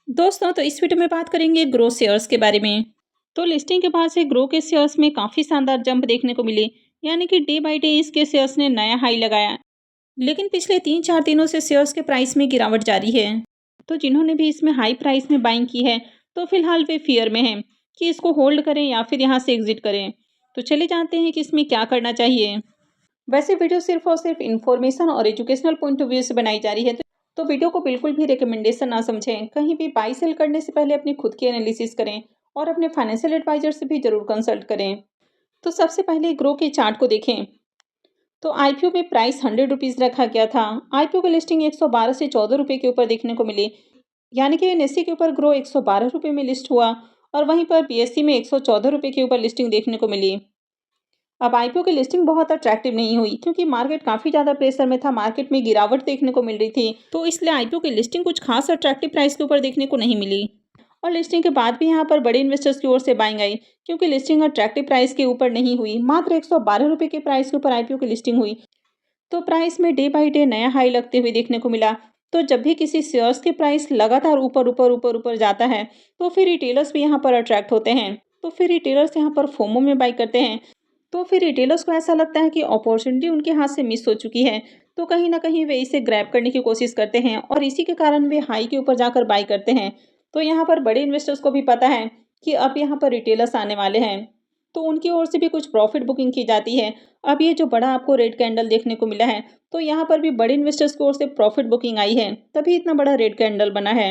दोस्तों तो इस वीडियो में बात करेंगे ग्रो शेयर्स के बारे में। तो लिस्टिंग के बाद से ग्रो के शेयर्स में काफ़ी शानदार जंप देखने को मिली। यानी कि डे बाय डे इसके शेयर्स ने नया हाई लगाया। लेकिन पिछले 3-4 दिनों से शेयर्स के प्राइस में गिरावट जारी है। तो जिन्होंने भी इसमें हाई प्राइस में बाइंग की है तो फिलहाल वे फियर में हैं कि इसको होल्ड करें या फिर यहाँ से एग्जिट करें। तो चले जानते हैं कि इसमें क्या करना चाहिए। वैसे वीडियो सिर्फ और सिर्फ इन्फॉर्मेशन और एजुकेशनल पॉइंट ऑफ व्यू से बनाई जा रही है, तो वीडियो को बिल्कुल भी रिकमेंडेशन ना समझें। कहीं भी बाई सेल करने से पहले अपनी खुद की एनालिसिस करें और अपने फाइनेंशियल एडवाइजर से भी जरूर कंसल्ट करें। तो सबसे पहले ग्रो के चार्ट को देखें। तो आईपीओ में प्राइस 100 रुपीज़ रखा गया था। आईपीओ की लिस्टिंग 112 से 14 रुपये के ऊपर देखने को मिली। यानी कि एनएससी के ऊपर ग्रो 112 रुपये में लिस्ट हुआ और वहीं पर बीएससी में 114 रुपये के ऊपर लिस्टिंग देखने को मिली। अब आईपीओ की लिस्टिंग बहुत अट्रैक्टिव नहीं हुई क्योंकि मार्केट काफ़ी ज़्यादा प्रेशर में था, मार्केट में गिरावट देखने को मिल रही थी, तो इसलिए आईपीओ की लिस्टिंग कुछ खास अट्रैक्टिव प्राइस के ऊपर देखने को नहीं मिली। और लिस्टिंग के बाद भी यहाँ पर बड़े इन्वेस्टर्स की ओर से बाइंग आई क्योंकि लिस्टिंग अट्रैक्टिव प्राइस के ऊपर नहीं हुई, मात्र 112 रुपये के प्राइस के ऊपर आईपीओ की लिस्टिंग हुई। तो प्राइस में डे बाई डे नया हाई लगते हुए देखने को मिला। तो जब भी किसी शेयर्स के प्राइस लगातार ऊपर ऊपर ऊपर ऊपर जाता है तो फिर रिटेलर्स भी यहाँ पर अट्रैक्ट होते हैं। तो फिर रिटेलर्स यहाँ पर फोमो में बाई करते हैं। तो फिर रिटेलर्स को ऐसा लगता है कि अपॉर्चुनिटी उनके हाथ से मिस हो चुकी है, तो कहीं ना कहीं वे इसे ग्रैब करने की कोशिश करते हैं और इसी के कारण वे हाई के ऊपर जाकर बाई करते हैं। तो यहाँ पर बड़े इन्वेस्टर्स को भी पता है कि अब यहाँ पर रिटेलर्स आने वाले हैं, तो उनकी ओर से भी कुछ प्रॉफिट बुकिंग की जाती है। अब ये जो बड़ा आपको रेड कैंडल देखने को मिला है, तो यहाँ पर भी बड़े इन्वेस्टर्स की ओर से प्रॉफिट बुकिंग आई है, तभी इतना बड़ा रेड कैंडल बना है।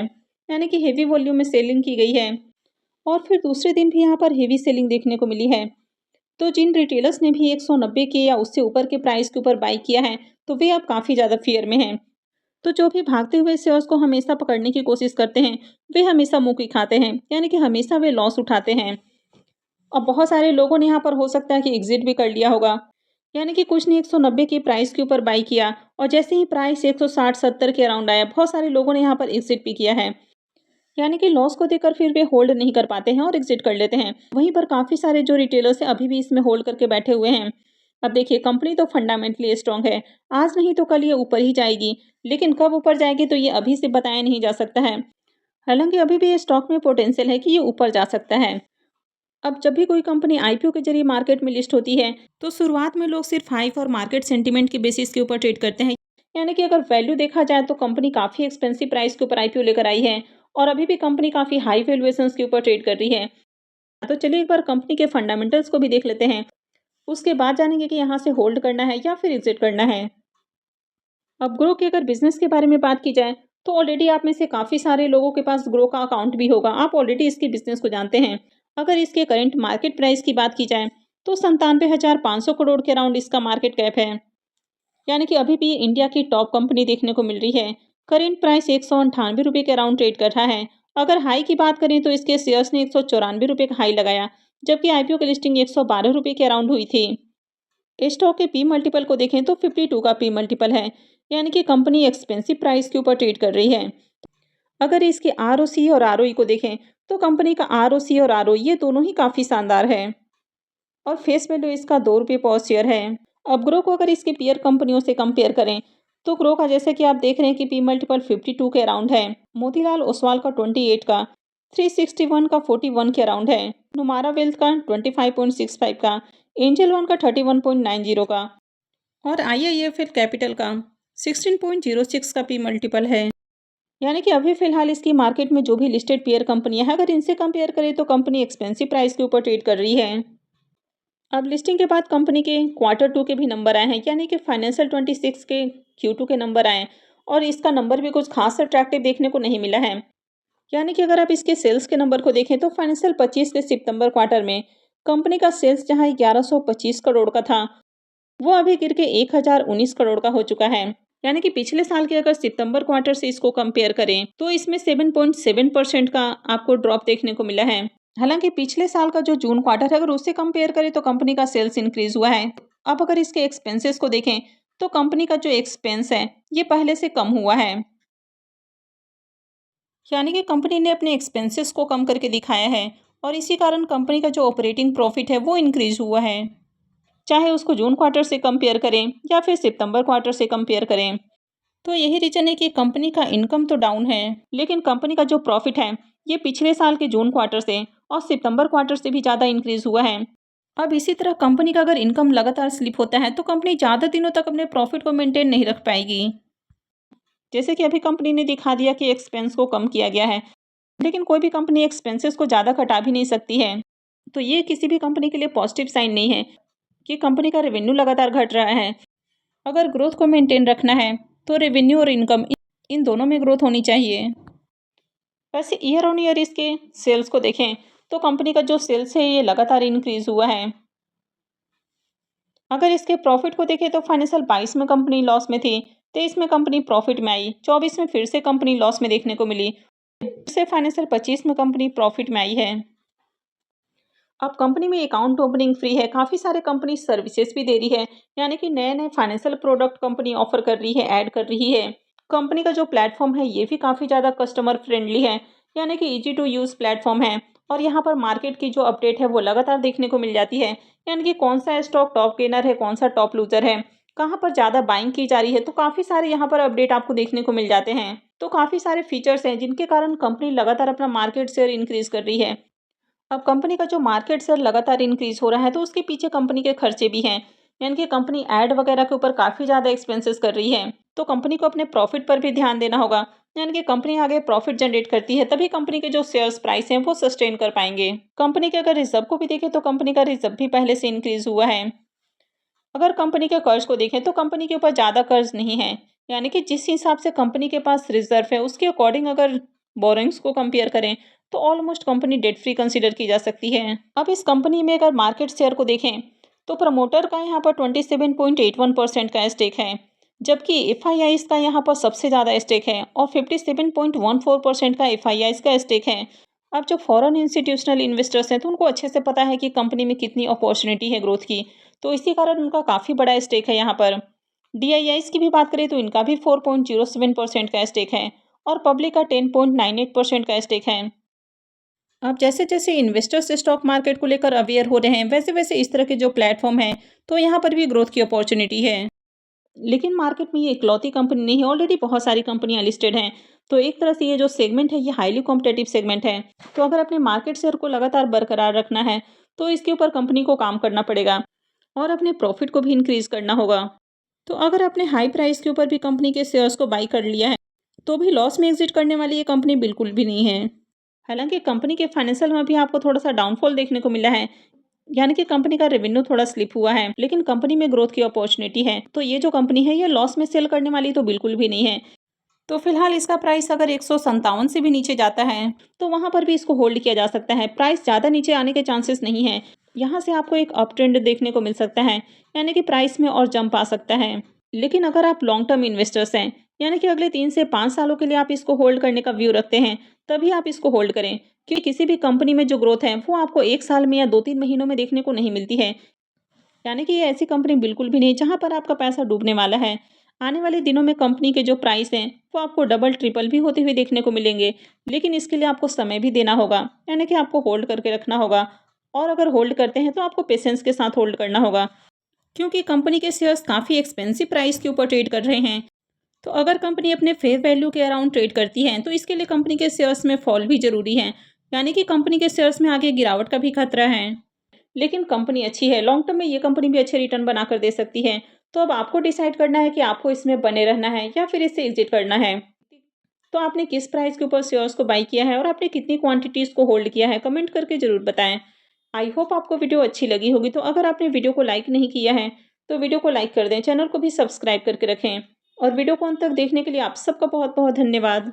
यानी कि हेवी वॉल्यूम में सेलिंग की गई है और फिर दूसरे दिन भी यहाँ पर हेवी सेलिंग देखने को मिली है। तो जिन रिटेलर्स ने भी 190 के या उससे ऊपर के प्राइस के ऊपर बाई किया है, तो वे अब काफ़ी ज़्यादा फियर में हैं। तो जो भी भागते हुए शेयर्स को हमेशा पकड़ने की कोशिश करते हैं, वे हमेशा मुँह की खाते हैं, यानी कि हमेशा वे लॉस उठाते हैं। अब बहुत सारे लोगों ने यहाँ पर हो सकता है कि एग्जिट भी कर लिया होगा। यानी कि कुछ ने 190 की प्राइस के ऊपर बाई किया और जैसे ही प्राइस 160-70 के अराउंड आया, बहुत सारे लोगों ने यहाँ पर एग्जिट भी किया है। यानी कि लॉस को देखकर फिर वे होल्ड नहीं कर पाते हैं और एग्जिट कर लेते हैं। वहीं पर काफ़ी सारे जो रिटेलर्स हैं अभी भी इसमें होल्ड करके बैठे हुए हैं। अब देखिए, कंपनी तो फंडामेंटली स्ट्रांग है, आज नहीं तो कल ये ऊपर ही जाएगी, लेकिन कब ऊपर जाएगी तो ये अभी से बताया नहीं जा सकता है। हालांकि अभी भी ये स्टॉक में पोटेंशियल है कि ये ऊपर जा सकता है। अब जब भी कोई कंपनी आईपीओ के जरिए मार्केट में लिस्ट होती है, तो शुरुआत में लोग सिर्फ हाइप और मार्केट सेंटीमेंट के बेसिस के ऊपर ट्रेड करते हैं। यानी कि अगर वैल्यू देखा जाए तो कंपनी काफ़ी एक्सपेंसिव प्राइस के ऊपर आईपीओ लेकर आई है और अभी भी कंपनी काफ़ी हाई वैल्यूएशंस के ऊपर ट्रेड कर रही है। तो चलिए एक बार कंपनी के फंडामेंटल्स को भी देख लेते हैं। उसके बाद जानेंगे कि यहाँ से होल्ड करना है या फिर एग्जिट करना है। अब ग्रो के अगर बिजनेस के बारे में बात की जाए, तो ऑलरेडी आप में से काफ़ी सारे लोगों के पास ग्रो का अकाउंट भी होगा, आप ऑलरेडी इसके बिजनेस को जानते हैं। अगर इसके करंट मार्केट प्राइस की बात की जाए तो 97,500 करोड़ के अराउंड इसका मार्केट कैप है। यानी कि अभी भी इंडिया की टॉप कंपनी देखने को मिल रही है। करेंट प्राइस 198 रुपये के अराउंड ट्रेड कर रहा है। अगर हाई की बात करें तो इसके शेयर्स ने 194 रुपये का हाई लगाया, जबकि आईपीओ की लिस्टिंग 112 रुपये के अराउंड हुई थी। स्टॉक के पी मल्टीपल को देखें तो 52 का पी मल्टीपल है। यानी कि कंपनी एक्सपेंसिव प्राइस के ऊपर ट्रेड कर रही है। अगर इसके आरओसी और आरओई को देखें तो कंपनी का आरओसी और आरओई ये दोनों ही काफ़ी शानदार है और फेस वैल्यू इसका 2 रुपये पर शेयर है। अब ग्रो को अगर इसके पीयर कंपनियों से कंपेयर करें तो ग्रो का जैसे कि आप देख रहे हैं कि पी मल्टीपल 52 के अराउंड है, मोतीलाल ओसवाल का 28 का, 361 का 41 के अराउंड है, नुमारा वेल्थ का 25.65 का, एंजल वन का 31.90 का और आईआईएफएल कैपिटल का 16.06 का पी मल्टीपल है। यानी कि अभी फिलहाल इसकी मार्केट में जो भी लिस्टेड पीयर कंपनियां हैं, अगर इनसे कंपेयर करें तो कंपनी एक्सपेंसिव प्राइस के ऊपर ट्रेड कर रही है। अब लिस्टिंग के बाद कंपनी के Q2 के भी नंबर आए हैं, यानी कि फाइनेंशियल 26 के Q2 के नंबर आए और इसका नंबर भी कुछ खास अट्रैक्टिव देखने को नहीं मिला है। यानी कि अगर आप इसके सेल्स के नंबर को देखें तो फाइनेंशियल 25 के सितंबर क्वार्टर में कंपनी का सेल्स जहां 1125 करोड़ का था, वो अभी गिर के 1019 करोड़ का हो चुका है। यानी कि पिछले साल के अगर सितंबर क्वार्टर से इसको कंपेयर करें तो इसमें 7.7% का आपको ड्रॉप देखने को मिला है। हालांकि पिछले साल का जो जून क्वार्टर है अगर उससे कंपेयर करें तो कंपनी का सेल्स इंक्रीज हुआ है। अब अगर इसके एक्सपेंसेस को देखें तो कंपनी का जो एक्सपेंस है ये पहले से कम हुआ है। यानी कि कंपनी ने अपने एक्सपेंसेस को कम करके दिखाया है और इसी कारण कंपनी का जो ऑपरेटिंग प्रॉफिट है वो इंक्रीज हुआ है, चाहे उसको जून क्वार्टर से कंपेयर करें या फिर सितंबर क्वार्टर से कंपेयर करें। तो यही रीजन है कि कंपनी का इनकम तो डाउन है, लेकिन कंपनी का जो प्रॉफिट है ये पिछले साल के जून क्वार्टर से और सितंबर क्वार्टर से भी ज़्यादा इंक्रीज हुआ है। अब इसी तरह कंपनी का अगर इनकम लगातार स्लिप होता है तो कंपनी ज़्यादा दिनों तक अपने प्रॉफिट को मेंटेन नहीं रख पाएगी। जैसे कि अभी कंपनी ने दिखा दिया कि एक्सपेंस को कम किया गया है, लेकिन कोई भी कंपनी एक्सपेंसेस को ज़्यादा घटा भी नहीं सकती है। तो ये किसी भी कंपनी के लिए पॉजिटिव साइन नहीं है कि कंपनी का रेवेन्यू लगातार घट रहा है। अगर ग्रोथ को मेंटेन रखना है तो रेवेन्यू और इनकम इन दोनों में ग्रोथ होनी चाहिए। वैसे ईयर ऑन ईयर इसके सेल्स को देखें तो कंपनी का जो सेल्स है ये लगातार इंक्रीज हुआ है। अगर इसके प्रॉफिट को देखें तो फाइनेंशियल 22 में कंपनी लॉस में थी, 23 में कंपनी प्रॉफिट में आई, 24 में फिर से कंपनी लॉस में देखने को मिली, फिर से फाइनेंशियल 25 में कंपनी प्रॉफिट में आई है। अब कंपनी में अकाउंट ओपनिंग फ्री है, काफ़ी सारे कंपनी सर्विसेज भी दे रही है, यानी कि नए नए फाइनेंशियल प्रोडक्ट कंपनी ऑफर कर रही है, ऐड कर रही है। कंपनी का जो प्लेटफॉर्म है ये भी काफ़ी ज़्यादा कस्टमर फ्रेंडली है, यानी कि इजी टू यूज़ प्लेटफॉर्म है। और यहाँ पर मार्केट की जो अपडेट है वो लगातार देखने को मिल जाती है, यानी कि कौन सा स्टॉक टॉप गेनर है, कौन सा टॉप लूजर है, कहाँ पर ज़्यादा बाइंग की जा रही है। तो काफ़ी सारे यहाँ पर अपडेट आपको देखने को मिल जाते हैं। तो काफ़ी सारे फीचर्स हैं जिनके कारण कंपनी लगातार अपना मार्केट शेयर इंक्रीज कर रही है। अब कंपनी का जो मार्केट शेयर लगातार इंक्रीज हो रहा है तो उसके पीछे कंपनी के खर्चे भी हैं, यानी कि कंपनी ऐड वगैरह के ऊपर काफ़ी ज़्यादा एक्सपेंसेस कर रही है। तो कंपनी को अपने प्रॉफिट पर भी ध्यान देना होगा, यानी कि कंपनी आगे प्रॉफिट जनरेट करती है तभी कंपनी के जो शेयर्स प्राइस हैं वो सस्टेन कर पाएंगे। कंपनी के अगर रिजर्व को भी देखें तो कंपनी का रिजर्व भी पहले से इंक्रीज हुआ है। अगर कंपनी के कर्ज को देखें तो कंपनी के ऊपर ज़्यादा कर्ज नहीं है, यानी कि जिस हिसाब से कंपनी के पास रिजर्व है उसके अकॉर्डिंग अगर बोरिंग्स को कंपेयर करें तो almost company debt free consider की जा सकती है। अब इस कंपनी में अगर मार्केट शेयर को देखें तो प्रमोटर का यहाँ पर 27.81% का स्टेक है, जबकि एफ का यहाँ पर सबसे ज़्यादा स्टेक है और 57.14% का एफ का स्टेक है। अब जो फॉरेन इंस्टीट्यूशनल इन्वेस्टर्स हैं तो उनको अच्छे से पता है कि कंपनी में कितनी अपॉर्चुनिटी है ग्रोथ की, तो इसी कारण उनका काफ़ी बड़ा स्टेक है यहाँ पर। डीआईआईस की भी बात करें तो इनका भी 4.07% का स्टेक है और पब्लिक का 10.98% का स्टेक है। अब जैसे जैसे इन्वेस्टर्स स्टॉक मार्केट को लेकर अवेयर हो रहे हैं वैसे वैसे इस तरह के जो प्लेटफॉर्म हैं तो यहाँ पर भी ग्रोथ की अपॉर्चुनिटी है। लेकिन मार्केट में ये इकलौती कंपनी नहीं है, ऑलरेडी बहुत सारी कंपनियां लिस्टेड हैं। तो एक तरह से ये जो सेगमेंट है ये हाईली कॉम्पिटेटिव सेगमेंट है। तो अगर अपने मार्केट शेयर को लगातार बरकरार रखना है तो इसके ऊपर कंपनी को काम करना पड़ेगा और अपने प्रॉफिट को भी इंक्रीज करना होगा। तो अगर आपने हाई प्राइस के ऊपर भी कंपनी के शेयर्स को बाई कर लिया है तो भी लॉस में एग्जिट करने वाली ये कंपनी बिल्कुल भी नहीं है। हालांकि कंपनी के फाइनेंशियल में भी आपको थोड़ा सा डाउनफॉल देखने को मिला है, यानी कि कंपनी का रेवेन्यू थोड़ा स्लिप हुआ है, लेकिन कंपनी में ग्रोथ की अपॉर्चुनिटी है। तो ये जो कंपनी है ये लॉस में सेल करने वाली तो बिल्कुल भी नहीं है। तो फिलहाल इसका प्राइस अगर 157 से भी नीचे जाता है तो वहां पर भी इसको होल्ड किया जा सकता है। प्राइस ज़्यादा नीचे आने के चांसेस नहीं है, यहाँ से आपको एक अप ट्रेंड देखने को मिल सकता है, यानी कि प्राइस में और जंप आ सकता है। लेकिन अगर आप लॉन्ग टर्म इन्वेस्टर्स हैं, यानी कि अगले 3 से 5 सालों के लिए आप इसको होल्ड करने का व्यू रखते हैं, तभी आप इसको होल्ड करें, क्योंकि किसी भी कंपनी में जो ग्रोथ है वो आपको 1 साल में या 2-3 महीनों में देखने को नहीं मिलती है। यानी कि ये ऐसी कंपनी बिल्कुल भी नहीं जहाँ पर आपका पैसा डूबने वाला है। आने वाले दिनों में कंपनी के जो प्राइस हैं वो आपको डबल ट्रिपल भी होते हुए देखने को मिलेंगे, लेकिन इसके लिए आपको समय भी देना होगा, यानी कि आपको होल्ड करके रखना होगा। और अगर होल्ड करते हैं तो आपको पेशेंस के साथ होल्ड करना होगा, क्योंकि कंपनी के शेयर्स काफ़ी एक्सपेंसिव प्राइस के ऊपर ट्रेड कर रहे हैं। तो अगर कंपनी अपने फेयर वैल्यू के अराउंड ट्रेड करती है तो इसके लिए कंपनी के शेयर्स में फॉल भी जरूरी है, यानी कि कंपनी के शेयर्स में आगे गिरावट का भी खतरा है। लेकिन कंपनी अच्छी है, लॉन्ग टर्म में ये कंपनी भी अच्छे रिटर्न बनाकर दे सकती है। तो अब आपको डिसाइड करना है कि आपको इसमें बने रहना है या फिर इससे एग्जिट करना है। तो आपने किस प्राइस के ऊपर शेयर्स को बाई किया है और आपने कितनी क्वांटिटीज को होल्ड किया है, कमेंट करके जरूर बताएं। आई होप आपको वीडियो अच्छी लगी होगी। तो अगर आपने वीडियो को लाइक नहीं किया है तो वीडियो को लाइक कर दें, चैनल को भी सब्सक्राइब करके रखें और वीडियो को अंत तक देखने के लिए आप सबका बहुत बहुत धन्यवाद।